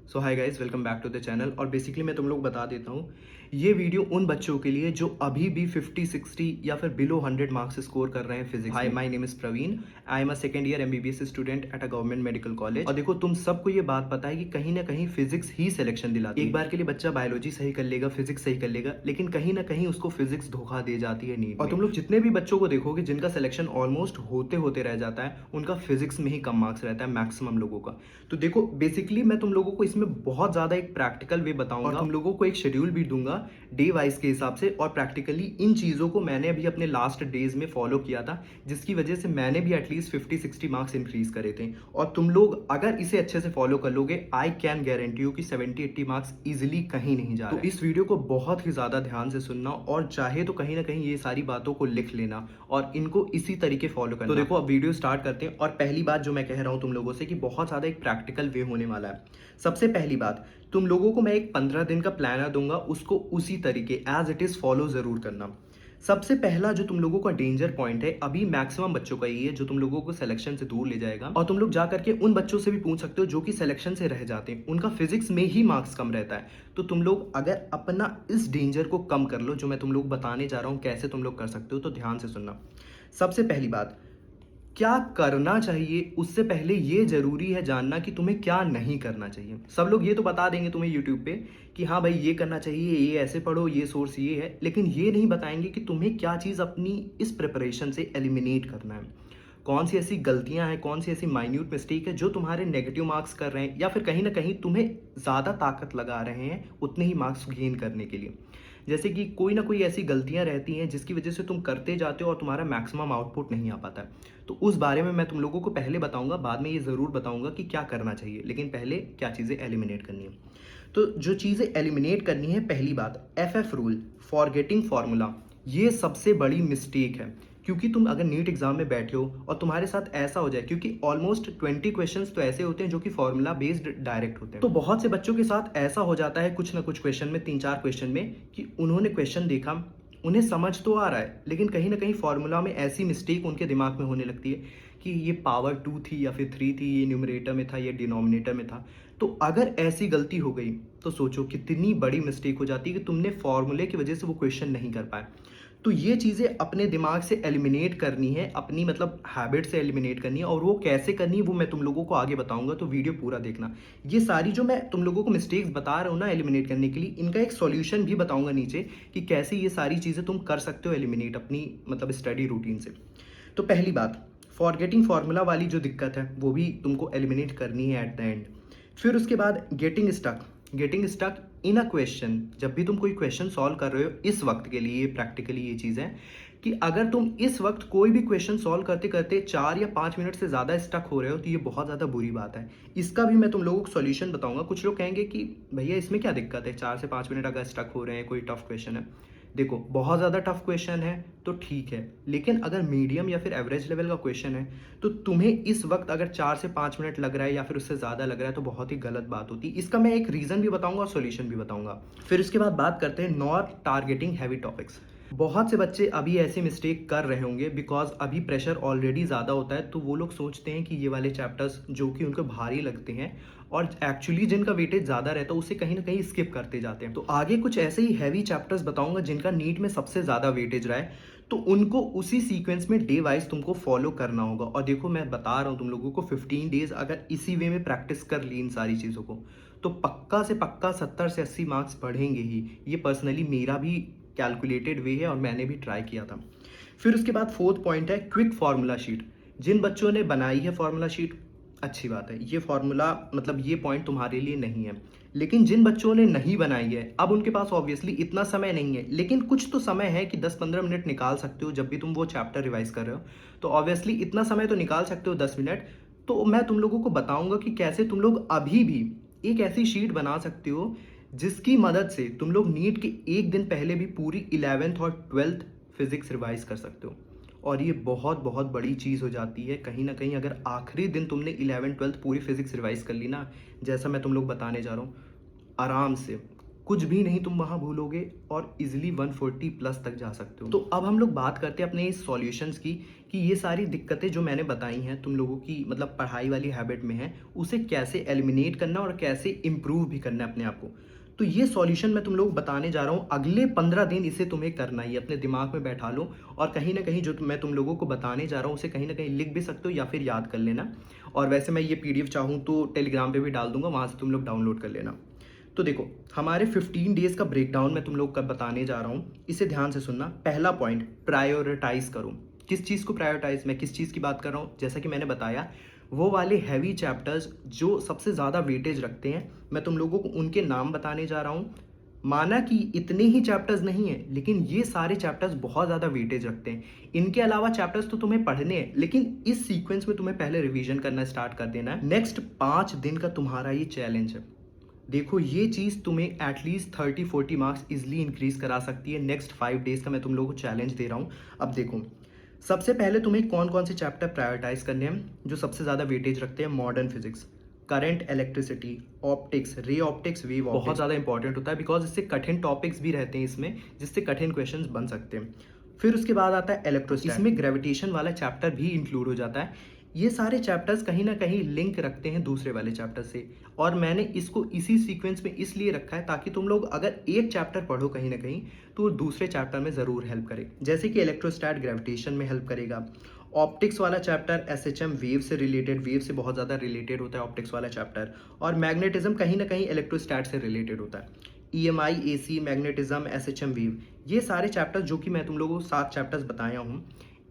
So hi guys, welcome back to the channel. और basically मैं तुम लोग बता देता हूँ, ये वीडियो उन बच्चों के लिए जो अभी भी 50-60 या फिर बिलो 100 मार्क्स स्कोर कर रहे हैं physics. Hi, my name is Praveen. I am a second year MBBS student at a government medical college. और देखो, तुम सबको ये बात पता है कि कहीं ना कहीं फिजिक्स ही सिलेक्शन दिलाती है। एक बार के लिए बच्चा बायोलॉजी सही कर लेगा, फिजिक्स सही कर लेगा, लेकिन कहीं ना कहीं उसको फिजिक्स धोखा दे जाती है नीट। और तुम लोग जितने भी बच्चों को देखोगे जिनका सिलेक्शन ऑलमोस्ट होते होते रह जाता है, उनका फिजिक्स में ही कम मार्क्स रहता है मैक्सिमम लोगों का। तो देखो, बेसिकली मैं तुम लोगों को इसमें बहुत ज्यादा एक प्रैक्टिकल वे बताऊंगा और तुम लोगों को एक शेड्यूल भी दूंगा डे वाइज के हिसाब से। और प्रैक्टिकली इन चीजों को मैंने अभी अपने लास्ट डेज में फॉलो किया था, जिसकी वजह से मैंने भी एटलीस्ट 50-60 मार्क्स इंक्रीज करे थे। और तुम लोग अगर इसे अच्छे से फॉलो कर लोगे, आई कैन गारंटी यू कि 70-80 मार्क्स इजिली कहीं नहीं जा रहे। तो इस वीडियो को बहुत ही ज्यादा ध्यान से सुनना, और चाहे तो कहीं ना कहीं ये सारी बातों को लिख लेना और इनको इसी तरीके फॉलो करना। तो देखो, अब वीडियो स्टार्ट करते हैं। और पहली बात जो मैं कह रहा हूं तुम लोगों से कि बहुत ज्यादा एक प्रैक्टिकल वे होने वाला है। सबसे पहली बात, तुम लोगों को मैं एक 15 दिन का प्लानर दूंगा, उसको उसी तरीके एज इट इज फॉलो जरूर करना। सबसे पहला जो तुम लोगों का डेंजर पॉइंट है, अभी मैक्सिमम बच्चों का ये है जो तुम लोगों को सिलेक्शन से दूर ले जाएगा। और तुम लोग जा करके उन बच्चों से भी पूछ सकते हो जो कि सिलेक्शन से रह जाते हैं, उनका फिजिक्स में ही मार्क्स कम रहता है। तो तुम लोग अगर अपना इस डेंजर को कम कर लो, जो मैं तुम लोग बताने जा रहा हूं कैसे तुम लोग कर सकते हो, तो ध्यान से सुनना। सबसे पहली बात, क्या करना चाहिए उससे पहले ये जरूरी है जानना कि तुम्हें क्या नहीं करना चाहिए। सब लोग ये तो बता देंगे तुम्हें यूट्यूब पे कि हाँ भाई ये करना चाहिए, ये ऐसे पढ़ो, ये सोर्स ये है, लेकिन ये नहीं बताएंगे कि तुम्हें क्या चीज़ अपनी इस प्रिपरेशन से एलिमिनेट करना है। कौन सी ऐसी गलतियां हैं, कौन सी ऐसी माइन्यूट मिस्टेक है जो तुम्हारे नेगेटिव मार्क्स कर रहे हैं, या फिर कहीं ना कहीं तुम्हें ज़्यादा ताकत लगा रहे हैं उतने ही मार्क्स गेन करने के लिए। जैसे कि कोई ना कोई ऐसी गलतियां रहती हैं जिसकी वजह से तुम करते जाते हो और तुम्हारा मैक्सिमम आउटपुट नहीं आ पाता है। तो उस बारे में मैं तुम लोगों को पहले बताऊंगा, बाद में ये ज़रूर बताऊंगा कि क्या करना चाहिए, लेकिन पहले क्या चीज़ें एलिमिनेट करनी है। तो जो चीज़ें एलिमिनेट करनी है, पहली बात, एफ रूल, फॉरगेटिंग फार्मूला। ये सबसे बड़ी मिस्टेक है, क्योंकि तुम अगर नीट एग्जाम में बैठे हो और तुम्हारे साथ ऐसा हो जाए, क्योंकि ऑलमोस्ट 20 क्वेश्चंस तो ऐसे होते हैं जो कि फॉर्मूला बेस्ड डायरेक्ट होते हैं। तो बहुत से बच्चों के साथ ऐसा हो जाता है कुछ ना कुछ क्वेश्चन में, 3-4 क्वेश्चन में, कि उन्होंने क्वेश्चन देखा, उन्हें समझ तो आ रहा है, लेकिन कहीं ना कहीं फॉर्मूला में ऐसी मिस्टेक उनके दिमाग में होने लगती है कि ये पावर 2 थी या फिर 3 थी, ये न्यूमरेटर में था, ये डिनोमिनेटर में था। तो अगर ऐसी गलती हो गई तो सोचो कितनी बड़ी मिस्टेक हो जाती है कि तुमने फॉर्मूले की वजह से वो क्वेश्चन नहीं कर पाए। तो ये चीज़ें अपने दिमाग से एलिमिनेट करनी है, अपनी मतलब हैबिट से एलिमिनेट करनी है। और वो कैसे करनी है वो मैं तुम लोगों को आगे बताऊंगा, तो वीडियो पूरा देखना। ये सारी जो मैं तुम लोगों को मिस्टेक्स बता रहा हूँ ना एलिमिनेट करने के लिए, इनका एक सॉल्यूशन भी बताऊंगा नीचे कि कैसे ये सारी चीज़ें तुम कर सकते हो एलिमिनेट अपनी मतलब स्टडी रूटीन से। तो पहली बात, फॉरगेटिंग फार्मूला वाली जो दिक्कत है वो भी तुमको एलिमिनेट करनी है एट द एंड। फिर उसके बाद getting stuck in a question. जब भी तुम कोई क्वेश्चन सॉल्व कर रहे हो, इस वक्त के लिए प्रैक्टिकली ये चीज़ है कि अगर तुम इस वक्त कोई भी क्वेश्चन सॉल्व करते करते 4 या 5 मिनट से ज़्यादा स्टक हो रहे हो, तो ये बहुत ज़्यादा बुरी बात है। इसका भी मैं तुम लोगों को सॉल्यूशन बताऊंगा। कुछ लोग कहेंगे कि भैया इसमें क्या दिक्कत है, 4 से 5 मिनट अगर स्टक हो रहे हैं, कोई टफ क्वेश्चन है। देखो, बहुत ज़्यादा टफ क्वेश्चन है तो ठीक है, लेकिन अगर मीडियम या फिर एवरेज लेवल का क्वेश्चन है, तो तुम्हें इस वक्त अगर 4 से 5 मिनट लग रहा है या फिर उससे ज़्यादा लग रहा है, तो बहुत ही गलत बात होती है। इसका मैं एक रीज़न भी बताऊंगा और सॉल्यूशन भी बताऊंगा। फिर उसके बाद बात करते हैं नॉट टारगेटिंग हैवी टॉपिक्स। बहुत से बच्चे अभी ऐसे मिस्टेक कर रहे होंगे बिकॉज अभी प्रेशर ऑलरेडी ज़्यादा होता है, तो वो लोग सोचते हैं कि ये वाले चैप्टर्स जो कि उनको भारी लगते हैं और एक्चुअली जिनका वेटेज ज़्यादा रहता है, उसे कहीं ना कहीं स्किप करते जाते हैं। तो आगे कुछ ऐसे ही हैवी चैप्टर्स बताऊंगा जिनका नीट में सबसे ज़्यादा वेटेज रहा है, तो उनको उसी सीक्वेंस में डे वाइज तुमको फॉलो करना होगा। और देखो, मैं बता रहा हूँ तुम लोगों को, 15 डेज अगर इसी वे में प्रैक्टिस कर ली इन सारी चीज़ों को, तो पक्का से पक्का 70 से 80 मार्क्स बढ़ेंगे ही। ये पर्सनली मेरा भी कैलकुलेटेड वे है और मैंने भी ट्राई किया था। फिर उसके बाद फोर्थ पॉइंट है क्विक फार्मूला शीट। जिन बच्चों ने बनाई है फार्मूला शीट, अच्छी बात है, ये फार्मूला मतलब ये पॉइंट तुम्हारे लिए नहीं है। लेकिन जिन बच्चों ने नहीं बनाई है, अब उनके पास ऑब्वियसली इतना समय नहीं है, लेकिन कुछ तो समय है कि 10-15 मिनट निकाल सकते हो जब भी तुम वो चैप्टर रिवाइज कर रहे हो। तो ऑब्वियसली इतना समय तो निकाल सकते हो, 10 मिनट। तो मैं तुम लोगों को बताऊंगा कि कैसे तुम लोग अभी भी एक ऐसी शीट बना सकते हो जिसकी मदद से तुम लोग नीट के एक दिन पहले भी पूरी 11th और 12th फिजिक्स रिवाइज कर सकते हो। और ये बहुत बहुत बड़ी चीज़ हो जाती है कहीं ना कहीं, अगर आखिरी दिन तुमने 11th 12th पूरी फिजिक्स रिवाइज कर ली ना, जैसा मैं तुम लोग बताने जा रहा हूँ, आराम से कुछ भी नहीं तुम वहाँ भूलोगे और इजीली 140 प्लस तक जा सकते हो। तो अब हम लोग बात करते हैं अपने इस सॉल्यूशंस की कि ये सारी दिक्कतें जो मैंने बताई हैं तुम लोगों की मतलब पढ़ाई वाली हैबिट में है, उसे कैसे एलिमिनेट करना और कैसे इम्प्रूव भी करना है अपने आप को। तो ये सॉल्यूशन मैं तुम लोग बताने जा रहा हूँ, अगले 15 दिन इसे तुम्हें करना ही, अपने दिमाग में बैठा लो और कहीं ना कहीं जो मैं तुम लोगों को बताने जा रहा हूँ उसे कहीं ना कहीं लिख भी सकते हो या फिर याद कर लेना। और वैसे मैं ये पीडीएफ चाहूँ तो टेलीग्राम पे भी डाल दूंगा, वहाँ से तुम लोग डाउनलोड कर लेना। तो देखो, हमारे 15 डेज का ब्रेकडाउन मैं तुम लोग का बताने जा रहा हूँ, इसे ध्यान से सुनना। पहला पॉइंट, प्रायोरिटाइज करो। किस चीज़ को प्रायोरिटाइज, मैं किस चीज़ की बात कर रहा हूँ, जैसा कि मैंने बताया वो वाले हैवी चैप्टर्स जो सबसे ज़्यादा वेटेज रखते हैं, मैं तुम लोगों को उनके नाम बताने जा रहा हूँ। माना कि इतने ही चैप्टर्स नहीं है, लेकिन ये सारे चैप्टर्स बहुत ज़्यादा वेटेज रखते हैं। इनके अलावा चैप्टर्स तो तुम्हें पढ़ने हैं, लेकिन इस सीक्वेंस में तुम्हें पहले रिवीजन करना स्टार्ट कर देना है। नेक्स्ट 5 दिन का तुम्हारा ये चैलेंज है। देखो, ये चीज़ तुम्हें एटलीस्ट 30-40 मार्क्स इजिली इंक्रीज करा सकती है। नेक्स्ट 5 डेज का मैं तुम लोगों को चैलेंज दे रहा हूँ। अब देखो, सबसे पहले तुम्हें कौन कौन से चैप्टर प्रायोरिटाइज करने हैं जो सबसे ज़्यादा वेटेज रखते हैं। Modern physics, current electricity, optics, ray optics, wave optics बहुत ज़्यादा इंपॉर्टेंट होता है बिकॉज इससे कठिन टॉपिक्स भी रहते हैं इसमें, जिससे कठिन क्वेश्चंस बन सकते हैं। फिर उसके बाद आता है इलेक्ट्रोस्टैटिक्स, इसमें ग्रेविटेशन वाला चैप्टर भी इंक्लूड हो जाता है। ये सारे चैप्टर्स कहीं ना कहीं लिंक रखते हैं दूसरे वाले चैप्टर से, और मैंने इसको इसी सीक्वेंस में इसलिए रखा है ताकि तुम लोग अगर एक चैप्टर पढ़ो कहीं ना कहीं तो दूसरे चैप्टर में ज़रूर हेल्प करे। जैसे कि इलेक्ट्रोस्टैट ग्रेविटेशन में हेल्प करेगा। ऑप्टिक्स वाला चैप्टर एसएचएम वेव से रिलेटेड, वेव से बहुत ज़्यादा रिलेटेड होता है ऑप्टिक्स वाला चैप्टर। और मैग्नेटिज्म कहीं ना कहीं इलेक्ट्रोस्टैट से रिलेटेड होता है। EMI, AC, magnetism, SHM wave, ये सारे चैप्टर्स जो कि मैं तुम लोगों को 7 चैप्टर्स बताया हूँ,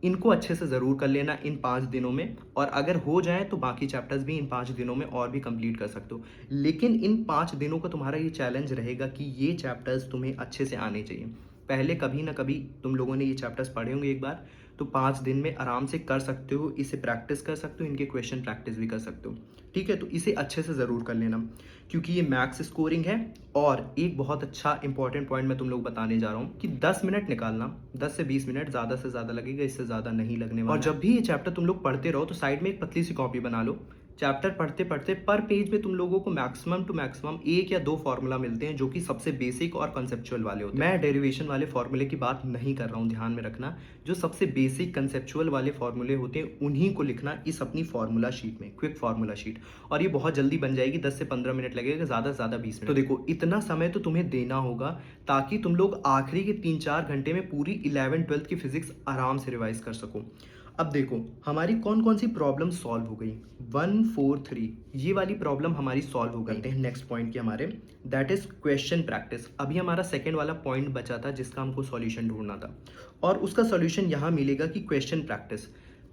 इनको अच्छे से ज़रूर कर लेना इन 5 दिनों में। और अगर हो जाए तो बाकी चैप्टर्स भी इन 5 दिनों में और भी कंप्लीट कर सकते हो। लेकिन इन 5 दिनों का तुम्हारा ये चैलेंज रहेगा कि ये चैप्टर्स तुम्हें अच्छे से आने चाहिए। पहले कभी ना कभी तुम लोगों ने ये चैप्टर्स पढ़े होंगे एक बार, तो 5 दिन में आराम से कर सकते हो, इसे प्रैक्टिस कर सकते हो, इनके क्वेश्चन प्रैक्टिस भी कर सकते हो। ठीक है, तो इसे अच्छे से ज़रूर कर लेना क्योंकि ये मैक्स स्कोरिंग है। और एक बहुत अच्छा इंपॉर्टेंट पॉइंट मैं तुम लोग बताने जा रहा हूँ कि 10 मिनट निकालना, 10 से 20 मिनट, ज़्यादा से ज़्यादा लगेगा, इससे ज़्यादा नहीं लगने वाला। और जब भी ये चैप्टर तुम लोग पढ़ते रहो तो साइड में एक पतली सी कॉपी बना लो। चैप्टर पढ़ते पढ़ते पर पेज में तुम लोगों को मैक्सिमम टू मैक्सिमम 1 या 2 फार्मूला मिलते हैं जो कि सबसे बेसिक और कंसेप्चुअल वाले होते हैं। मैं डेरिवेशन वाले फार्मूले की बात नहीं कर रहा हूँ, ध्यान में रखना। जो सबसे बेसिक कंसेप्चुअल वाले फार्मूले होते हैं उन्हीं को लिखना इस अपनी फार्मूला शीट में, क्विक फार्मूला शीट। और ये बहुत जल्दी बन जाएगी, 10 से 15 मिनट लगेगा, ज़्यादा से ज़्यादा 20 मिनट। तो देखो, इतना समय तो तुम्हें देना होगा ताकि तुम लोग आखिरी के 3-4 घंटे में पूरी 11th-12th की फिजिक्स आराम से रिवाइज कर सको। अब देखो, हमारी कौन कौन सी प्रॉब्लम सॉल्व हो गई। 1, 4, 3 ये वाली प्रॉब्लम हमारी सॉल्व हो गई है। नेक्स्ट पॉइंट की हमारे, दैट इज क्वेश्चन प्रैक्टिस। अभी हमारा सेकंड वाला पॉइंट बचा था जिसका हमको सॉल्यूशन ढूंढना था, और उसका सॉल्यूशन यहाँ मिलेगा कि क्वेश्चन प्रैक्टिस।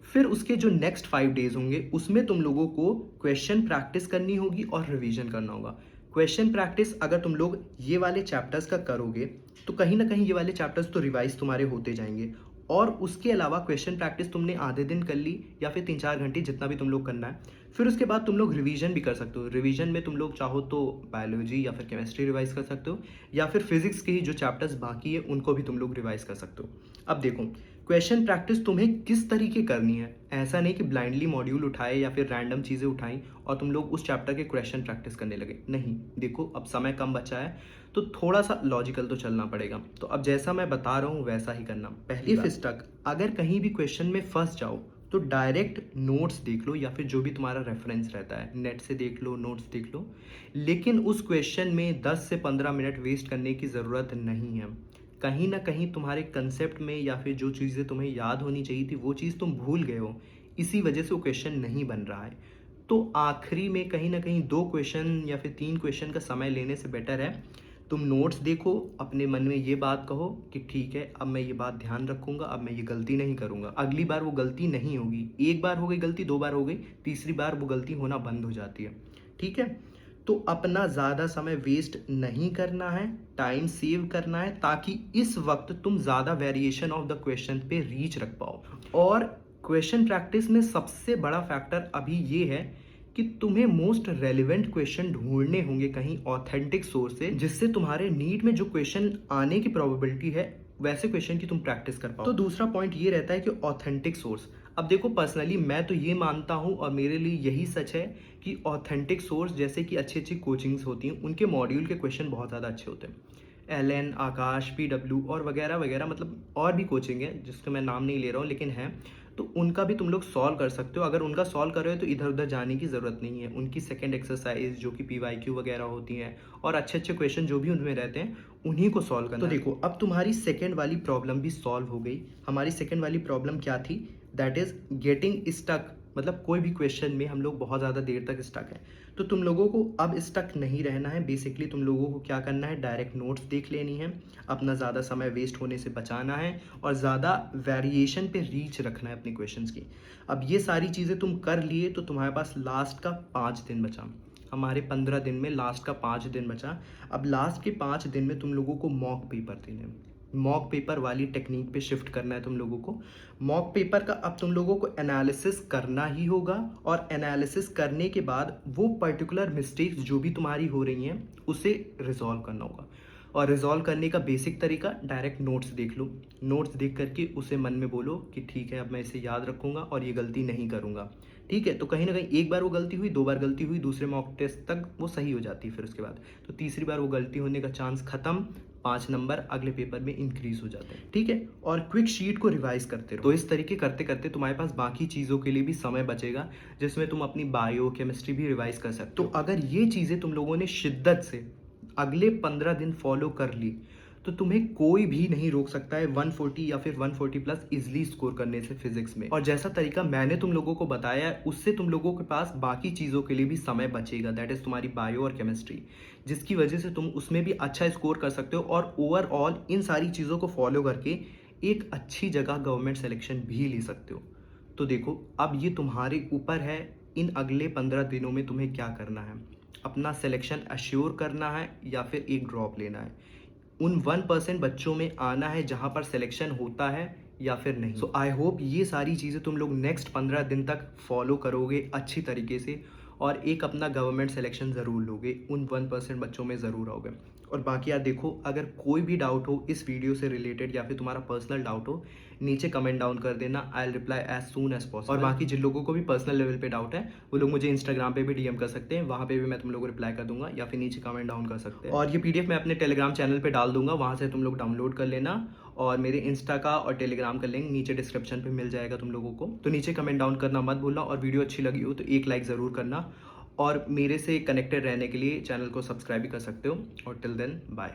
फिर उसके जो नेक्स्ट 5 डेज होंगे उसमें तुम लोगों को क्वेश्चन प्रैक्टिस करनी होगी और रिवीजन करना होगा। क्वेश्चन प्रैक्टिस अगर तुम लोग ये वाले चैप्टर्स का करोगे तो कहीं ना कहीं ये वाले चैप्टर्स तो रिवाइज तुम्हारे होते जाएंगे। और उसके अलावा क्वेश्चन प्रैक्टिस तुमने आधे दिन कर ली या फिर 3-4 घंटे, जितना भी तुम लोग करना है। फिर उसके बाद तुम लोग रिवीजन भी कर सकते हो। रिवीजन में तुम लोग चाहो तो बायोलॉजी या फिर केमिस्ट्री रिवाइज कर सकते हो, या फिर फिजिक्स के ही जो चैप्टर्स बाकी है उनको भी तुम लोग रिवाइज कर सकते हो। अब देखो, क्वेश्चन प्रैक्टिस तुम्हें किस तरीके करनी है। ऐसा नहीं कि ब्लाइंडली मॉड्यूल उठाए या फिर रैंडम चीज़ें उठाई और तुम लोग उस चैप्टर के क्वेश्चन प्रैक्टिस करने लगे। नहीं, देखो अब समय कम बचा है तो थोड़ा सा लॉजिकल तो चलना पड़ेगा। तो अब जैसा मैं बता रहा हूँ वैसा ही करना। पहली इफ स्टक, अगर कहीं भी क्वेश्चन में फंस जाओ तो डायरेक्ट नोट्स देख लो या फिर जो भी तुम्हारा रेफरेंस रहता है, नेट से देख लो, नोट्स देख लो। लेकिन उस क्वेश्चन में 10 से 15 मिनट वेस्ट करने की ज़रूरत नहीं है। कहीं ना कहीं तुम्हारे कंसेप्ट में या फिर जो चीज़ें तुम्हें याद होनी चाहिए थी वो चीज़ तुम भूल गए हो, इसी वजह से वो क्वेश्चन नहीं बन रहा है। तो आखिरी में कहीं ना कहीं 2 क्वेश्चन या फिर 3 क्वेश्चन का समय लेने से बेटर है तुम नोट्स देखो, अपने मन में ये बात कहो कि ठीक है अब मैं ये बात ध्यान रखूंगा, अब मैं ये गलती नहीं करूंगा, अगली बार वो गलती नहीं होगी। एक बार हो गई गलती, 2 बार हो गई, तीसरी बार वो गलती होना बंद हो जाती है। ठीक है, तो अपना ज़्यादा समय वेस्ट नहीं करना है, टाइम सेव करना है ताकि इस वक्त तुम ज़्यादा वेरिएशन ऑफ द क्वेश्चन पे रीच रख पाओ। और क्वेश्चन प्रैक्टिस में सबसे बड़ा फैक्टर अभी ये है कि तुम्हें मोस्ट रेलिवेंट क्वेश्चन ढूंढने होंगे कहीं ऑथेंटिक सोर्स से, जिससे तुम्हारे नीट में जो क्वेश्चन आने की प्रोबेबिलिटी है वैसे क्वेश्चन की तुम प्रैक्टिस कर पाओ। तो दूसरा पॉइंट ये रहता है कि ऑथेंटिक सोर्स। अब देखो, पर्सनली मैं तो ये मानता हूँ और मेरे लिए यही सच है कि ऑथेंटिक सोर्स जैसे कि अच्छी अच्छी कोचिंग्स होती हैं, उनके मॉड्यूल के क्वेश्चन बहुत ज़्यादा अच्छे होते हैं। एलएन, आकाश, पीडब्ल्यू और वगैरह वगैरह, मतलब और भी कोचिंग है जिसका मैं नाम नहीं ले रहा हूँ, लेकिन हैं, तो उनका भी तुम लोग सॉल्व कर सकते हो। अगर उनका सॉल्व कर रहे हो तो इधर उधर जाने की ज़रूरत नहीं है। उनकी सेकंड एक्सरसाइज जो कि पीवाईक्यू वगैरह होती हैं और अच्छे अच्छे क्वेश्चन जो भी उनमें रहते हैं, उन्हीं को सॉल्व करना। तो देखो, अब तुम्हारी सेकंड वाली प्रॉब्लम भी सॉल्व हो गई। हमारी सेकंड वाली प्रॉब्लम क्या थी? दैट इज़ गेटिंग स्टक, मतलब कोई भी क्वेश्चन में हम लोग बहुत ज़्यादा देर तक स्टक है। तो तुम लोगों को अब स्टक नहीं रहना है। बेसिकली तुम लोगों को क्या करना है, डायरेक्ट नोट्स देख लेनी है, अपना ज़्यादा समय वेस्ट होने से बचाना है और ज़्यादा वेरिएशन पे रीच रखना है अपने क्वेश्चंस की। अब ये सारी चीज़ें तुम कर लिए तो तुम्हारे पास लास्ट का 5 दिन बचा। हमारे 15 दिन में लास्ट का 5 दिन बचा। अब लास्ट के 5 दिन में तुम लोगों को मॉक पेपर देने हैं। मॉक पेपर वाली टेक्निक पे शिफ्ट करना है तुम लोगों को। मॉक पेपर का अब तुम लोगों को एनालिसिस करना ही होगा और एनालिसिस करने के बाद वो पर्टिकुलर मिस्टेक्स जो भी तुम्हारी हो रही हैं उसे रिजॉल्व करना होगा। और रिजॉल्व करने का बेसिक तरीका, डायरेक्ट नोट्स देख लो। नोट्स देख करके उसे मन में बोलो कि ठीक है, अब मैं इसे याद रखूंगा और ये गलती नहीं करूंगा। ठीक है, तो कहीं ना कहीं एक बार वो गलती हुई, 2 बार गलती हुई, दूसरे मॉक टेस्ट तक वो सही हो जाती है। फिर उसके बाद तो तीसरी बार वो गलती होने का चांस खत्म, 5 नंबर अगले पेपर में इंक्रीज हो जाते हैं। ठीक है, और क्विक शीट को रिवाइज करते रहो। तो इस तरीके करते करते तुम्हारे पास बाकी चीज़ों के लिए भी समय बचेगा, जिसमें तुम अपनी बायो केमिस्ट्री भी रिवाइज कर सकते हो। तो अगर ये चीज़ें तुम लोगों ने शिद्दत से अगले 15 दिन फॉलो कर ली तो तुम्हें कोई भी नहीं रोक सकता है 140 या फिर 140 प्लस इजीली स्कोर करने से फिजिक्स में। और जैसा तरीका मैंने तुम लोगों को बताया है, उससे तुम लोगों के पास बाकी चीज़ों के लिए भी समय बचेगा, दैट इज़ तुम्हारी बायो और केमिस्ट्री, जिसकी वजह से तुम उसमें भी अच्छा स्कोर कर सकते हो और ओवरऑल इन सारी चीज़ों को फॉलो करके एक अच्छी जगह गवर्नमेंट सिलेक्शन भी ले सकते हो। तो देखो, अब ये तुम्हारे ऊपर है, इन अगले 15 दिनों में तुम्हें क्या करना है, अपना सिलेक्शन अश्योर करना है या फिर एक ड्रॉप लेना है। उन 1% बच्चों में आना है जहां पर सिलेक्शन होता है या फिर नहीं। सो आई होप ये सारी चीज़ें तुम लोग नेक्स्ट 15 दिन तक फॉलो करोगे अच्छी तरीके से और एक अपना गवर्नमेंट सिलेक्शन ज़रूर लोगे, उन 1% बच्चों में ज़रूर आओगे। और बाकी यार देखो, अगर कोई भी डाउट हो इस वीडियो से रिलेटेड या फिर तुम्हारा पर्सनल डाउट हो, नीचे कमेंट डाउन कर देना, I will reply as soon as possible. और बाकी जिन लोगों को भी पर्सनल लेवल पे डाउट है वो लोग मुझे इंस्टाग्राम पे भी डीएम कर सकते हैं, वहाँ पे भी मैं तुम लोगों को रिप्लाई कर दूंगा, या फिर नीचे कमेंट डाउन कर सकते हैं। और ये पीडीएफ मैं अपने टेलीग्राम चैनल पे डाल दूंगा, वहाँ से तुम लोग डाउनलोड कर लेना। और मेरे इंस्टा का और टेलीग्राम का लिंक नीचे डिस्क्रिप्शन पे मिल जाएगा तुम लोगों को। तो नीचे कमेंट डाउन करना मत भूलना, और वीडियो अच्छी लगी हो तो एक लाइक ज़रूर करना। और मेरे से कनेक्टेड रहने के लिए चैनल को सब्सक्राइब भी कर सकते हो। और टिल देन बाय।